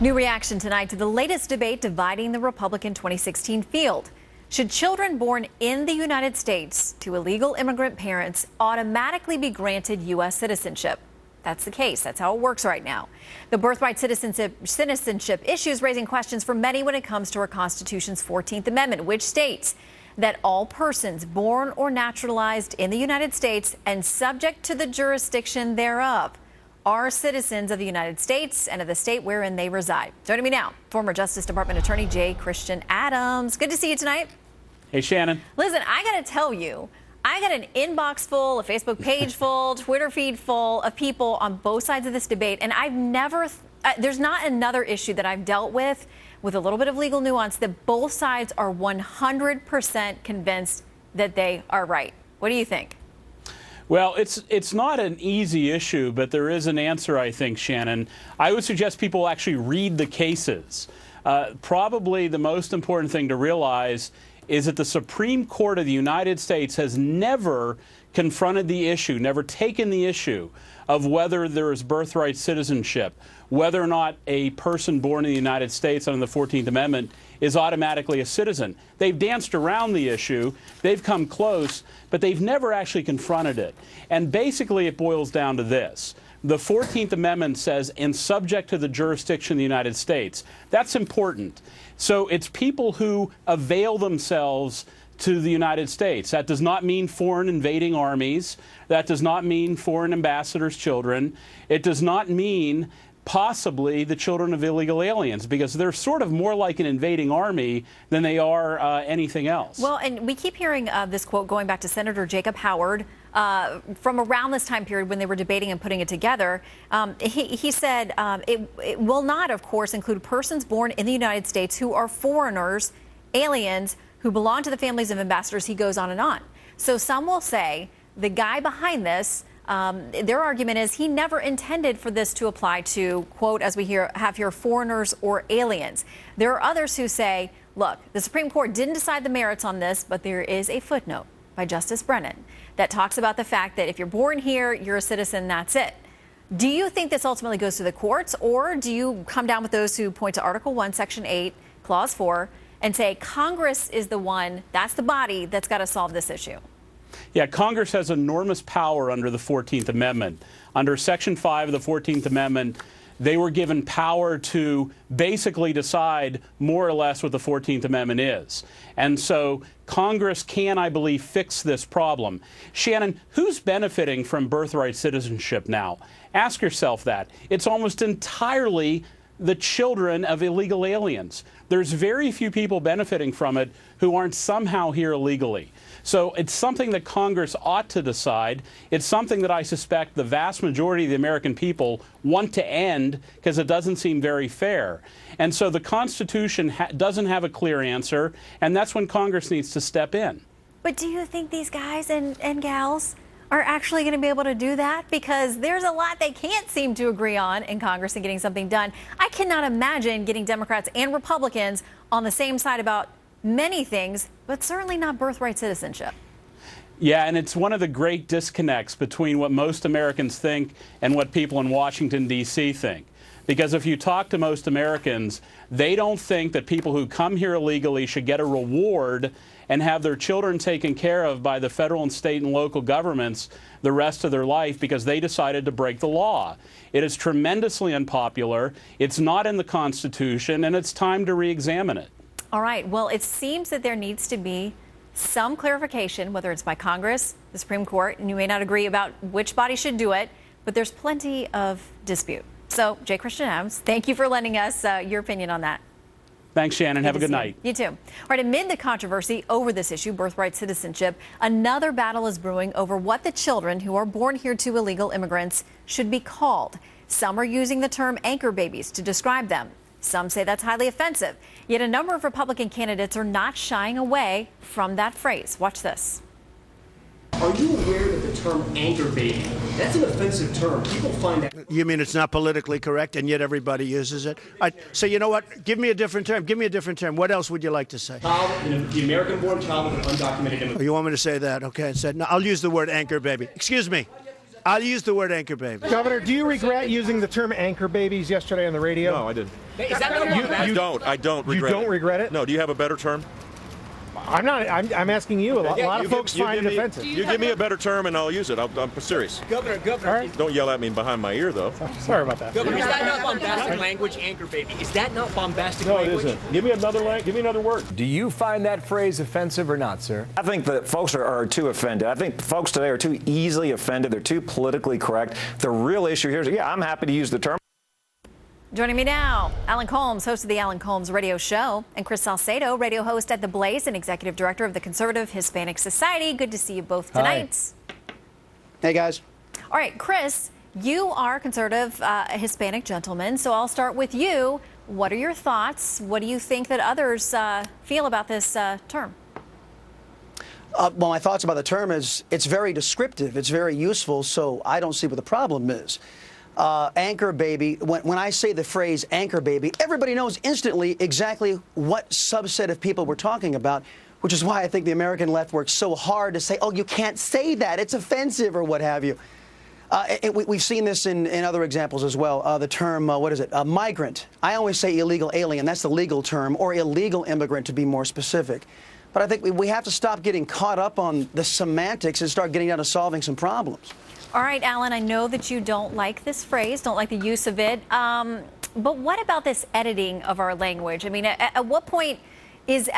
New reaction tonight to the latest debate dividing the Republican 2016 field. Should children born in the United States to illegal immigrant parents automatically be granted U.S. citizenship? That's the case. That's how it works right now. The birthright citizenship issue is raising questions for many when it comes to our Constitution's 14th Amendment, which states that all persons born or naturalized in the United States and subject to the jurisdiction thereof are citizens of the United States and of the state wherein they reside. Joining me now, former Justice Department Attorney J. Christian Adams. Good to see you tonight. Hey, Shannon. Listen, I got to tell you, I got an inbox full, a Facebook page full, Twitter feed full of people on both sides of this debate, and I've never, there's not another issue that I've dealt with a little bit of legal nuance that both sides are 100% convinced that they are right. What do you think? Well, it's not an easy issue, but there is an answer, I think, Shannon. I would suggest people actually read the cases. Probably the most important thing to realize is that the Supreme Court of the United States has never confronted the issue, never taken the issue of whether there is birthright citizenship, whether or not a person born in the United States under the 14th Amendment is automatically a citizen. They've danced around the issue, they've come close, but they've never actually confronted it. And basically it boils down to this. The 14th Amendment says, and subject to the jurisdiction of the United States. That's important. So it's people who avail themselves to the United States. That does not mean foreign invading armies. That does not mean foreign ambassadors' children. It does not mean possibly the children of illegal aliens, because they're sort of more like an invading army than they are anything else. Well, and we keep hearing this quote going back to Senator Jacob Howard from around this time period when they were debating and putting it together. He said it will not, of course, include persons born in the United States who are foreigners, aliens, who belong to the families of ambassadors. He goes on and on. So some will say the guy behind this, their argument is he never intended for this to apply to, quote, as we have here, foreigners or aliens. There are others who say, look, the Supreme Court didn't decide the merits on this, but there is a footnote by Justice Brennan that talks about the fact that if you're born here, you're a citizen, that's it. Do you think this ultimately goes to the courts, or do you come down with those who point to Article 1, Section 8, Clause 4, and say Congress is the one, that's the body that's got to solve this issue? Yeah, Congress has enormous power under the 14th Amendment. Under Section 5 of the 14th Amendment, they were given power to basically decide more or less what the 14th Amendment is. And so Congress can, I believe, fix this problem. Shannon, who's benefiting from birthright citizenship now? Ask yourself that. It's almost entirely the children of illegal aliens. There's very few people benefiting from it who aren't somehow here illegally. So it's something that Congress ought to decide. It's something that I suspect the vast majority of the American people want to end because it doesn't seem very fair. And so the Constitution doesn't have a clear answer, and that's when Congress needs to step in. But do you think these guys and gals are actually going to be able to do that? Because there's a lot they can't seem to agree on in Congress and getting something done. I cannot imagine getting Democrats and Republicans on the same side about many things, but certainly not birthright citizenship. Yeah, and it's one of the great disconnects between what most Americans think and what people in Washington, D.C. think. Because if you talk to most Americans, they don't think that people who come here illegally should get a reward and have their children taken care of by the federal and state and local governments the rest of their life because they decided to break the law. It is tremendously unpopular. It's not in the Constitution, and it's time to re-examine it. All right. Well, it seems that there needs to be some clarification, whether it's by Congress, the Supreme Court, and you may not agree about which body should do it, but there's plenty of dispute. So, J. Christian Adams, thank you for lending us your opinion on that. Thanks, Shannon. Have a good night. You too. All right, amid the controversy over this issue, birthright citizenship, another battle is brewing over what the children who are born here to illegal immigrants should be called. Some are using the term anchor babies to describe them. Some say that's highly offensive. Yet a number of Republican candidates are not shying away from that phrase. Watch this. Are you aware that the term anchor baby, that's an offensive term? People find that. You mean it's not politically correct and yet everybody uses it? So you know what? Give me a different term. Give me a different term. What else would you like to say? The American-born child of an undocumented immigrant. Oh, you want me to say that? Okay. I said, no, I'll use the word anchor baby. Excuse me. I'll use the word anchor baby. Governor, do you regret using the term anchor babies yesterday on the radio? No, I didn't. Is that not I don't regret it. You don't regret it? No. Do you have a better term? I'm not. I'm asking you. A lot of folks find it offensive. You give me a better term and I'll use it. I'm serious. Governor, All right. Don't yell at me behind my ear, though. Sorry about that. Governor, is that not bombastic language, anchor baby? Is that not bombastic No, it language? isn't. Give me another word. Do you find that phrase offensive or not, sir? I think that folks are too offended. I think folks today are too easily offended. They're too politically correct. The real issue here is, yeah, I'm happy to use the term. Joining me now, Alan Colmes, host of the Alan Colmes Radio Show, and Chris Salcedo, radio host at The Blaze and executive director of the Conservative Hispanic Society. Good to see you both tonight. Hi. Hey, guys. All right, Chris, you are a conservative Hispanic gentleman, so I'll start with you. What are your thoughts? What do you think that others feel about this term? Well, my thoughts about the term is it's very descriptive. It's very useful, so I don't see what the problem is. Anchor baby, when I say the phrase anchor baby, everybody knows instantly exactly what subset of people we're talking about, which is why I think the American left works so hard to say, oh, you can't say that, it's offensive or what have you. We've seen this in other examples as well. The term, migrant. I always say illegal alien. That's the legal term, or illegal immigrant to be more specific. But I think we have to stop getting caught up on the semantics and start getting down to solving some problems. All right, Alan, I know that you don't like this phrase, don't like the use of it. But what about this editing of our language? I mean, at what point is,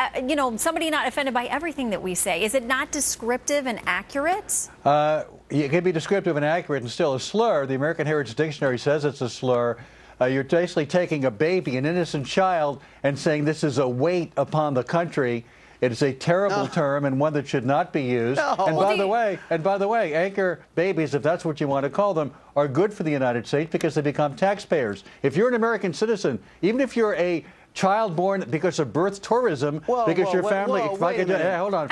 somebody not offended by everything that we say? Is it not descriptive and accurate? It can be descriptive and accurate and still a slur. The American Heritage Dictionary says it's a slur. You're basically taking a baby, an innocent child, and saying this is a weight upon the country. It is a terrible term and one that should not be used. No. And by the way, anchor babies, if that's what you want to call them, are good for the United States because they become taxpayers. If you're an American citizen, even if you're a child born because of birth tourism, because your family, hold on,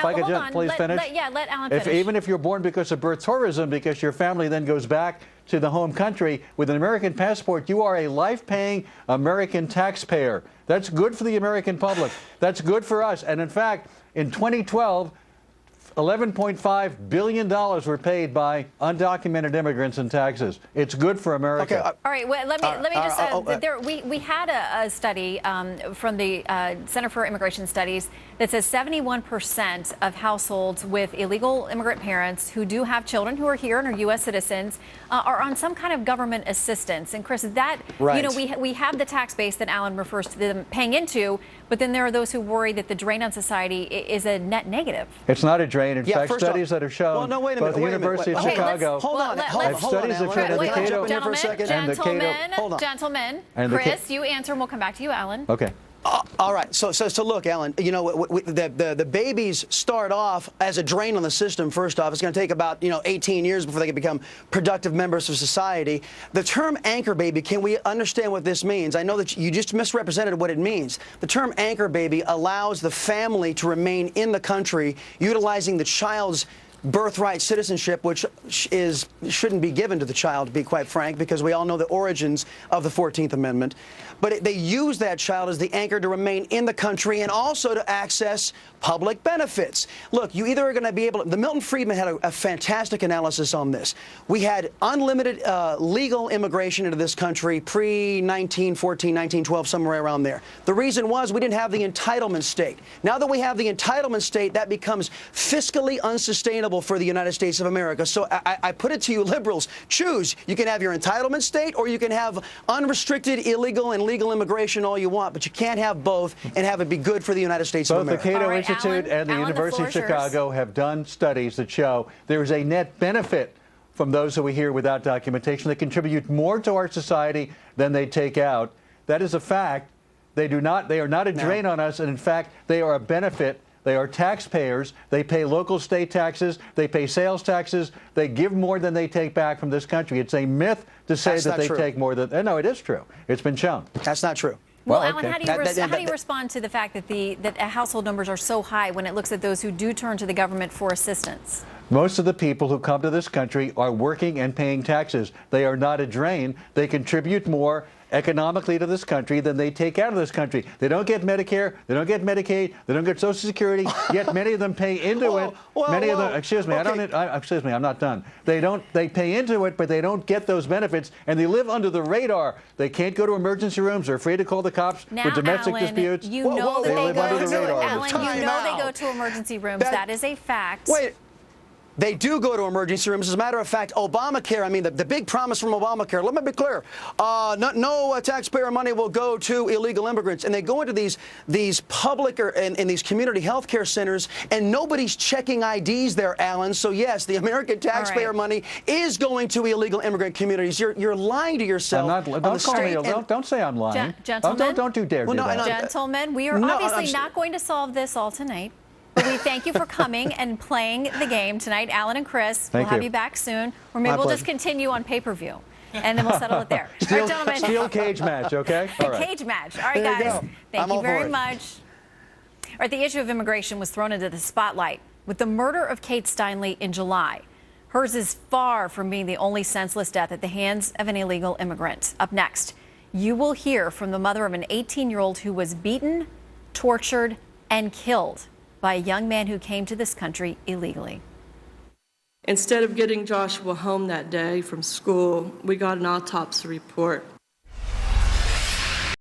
please finish. Let Alan finish. Even if you're born because of birth tourism, because your family then goes back to the home country with an American passport, you are a life-paying American taxpayer. That's good for the American public. That's good for us. And in fact, in 2012, $11.5 billion were paid by undocumented immigrants in taxes. It's good for America. Okay, all right, well, let me just, we had a study from the Center for Immigration Studies that says 71% of households with illegal immigrant parents who do have children who are here and are U.S. citizens are on some kind of government assistance. And Chris, that, right. We have the tax base that Alan refers to them paying into, but then there are those who worry that the drain on society is a net negative. It's not a drain. In fact, studies that have shown both the University of Chicago have studies that show that the Cato... Gentlemen, Chris, you answer and we'll come back to you, Alan. Okay. All right. So look, Alan, the babies start off as a drain on the system. First off, it's going to take about 18 years before they can become productive members of society. The term anchor baby, can we understand what this means? I know that you just misrepresented what it means. The term anchor baby allows the family to remain in the country, utilizing the child's birthright citizenship, which shouldn't be given to the child, to be quite frank, because we all know the origins of the 14th Amendment. But they use that child as the anchor to remain in the country and also to access public benefits. Look, you either are going to be able to... Milton Friedman had a fantastic analysis on this. We had unlimited legal immigration into this country pre-1914, 1912, somewhere around there. The reason was we didn't have the entitlement state. Now that we have the entitlement state, that becomes fiscally unsustainable for the United States of America. So I put it to you liberals, choose. You can have your entitlement state or you can have unrestricted illegal and legal immigration all you want, but you can't have both and have it be good for the United States of America. Both the Cato Institute and the University of Chicago have done studies that show there is a net benefit from those who are here without documentation. They contribute more to our society than they take out. That is a fact. They are not a drain on us, and in fact, they are a benefit. They are taxpayers. They pay local state taxes. They pay sales taxes. They give more than they take back from this country. It's a myth to say that they take more than... No, it is true. It's been shown. That's not true. Well, Alan, how do you respond to the fact that household numbers are so high when it looks at those who do turn to the government for assistance? Most of the people who come to this country are working and paying taxes. They are not a drain. They contribute more. economically to this country than they take out of this country. They don't get Medicare, they don't get Medicaid, they don't get Social Security, yet many of them pay into it. Many of them, excuse me, excuse me, I'm not done. They pay into it, but they don't get those benefits, and they live under the radar. They can't go to emergency rooms. They're afraid to call the cops now, for domestic Alan, disputes. You know that they live under the radar. Alan, you know they go to emergency rooms. That is a fact. Wait. They do go to emergency rooms. As a matter of fact, Obamacare, I mean, the big promise from Obamacare, let me be clear, no taxpayer money will go to illegal immigrants. And they go into these public and these community health care centers, and nobody's checking IDs there, Alan. So, yes, the American taxpayer money is going to illegal immigrant communities. You're lying to yourself. Don't say I'm lying. Gentlemen, don't you dare do that. Gentlemen, we are obviously not going to solve this all tonight. But we thank you for coming and playing the game tonight, Alan and Chris. We'll have you back soon. Or maybe we'll just continue on pay-per-view, and then we'll settle it there. All right, gentlemen. Steel cage match, okay? All right. Cage match. All right, guys. Thank you very much. All right, the issue of immigration was thrown into the spotlight with the murder of Kate Steinle in July. Hers is far from being the only senseless death at the hands of an illegal immigrant. Up next, you will hear from the mother of an 18-year-old who was beaten, tortured, and killed by a young man who came to this country illegally. Instead of getting Joshua home that day from school, we got an autopsy report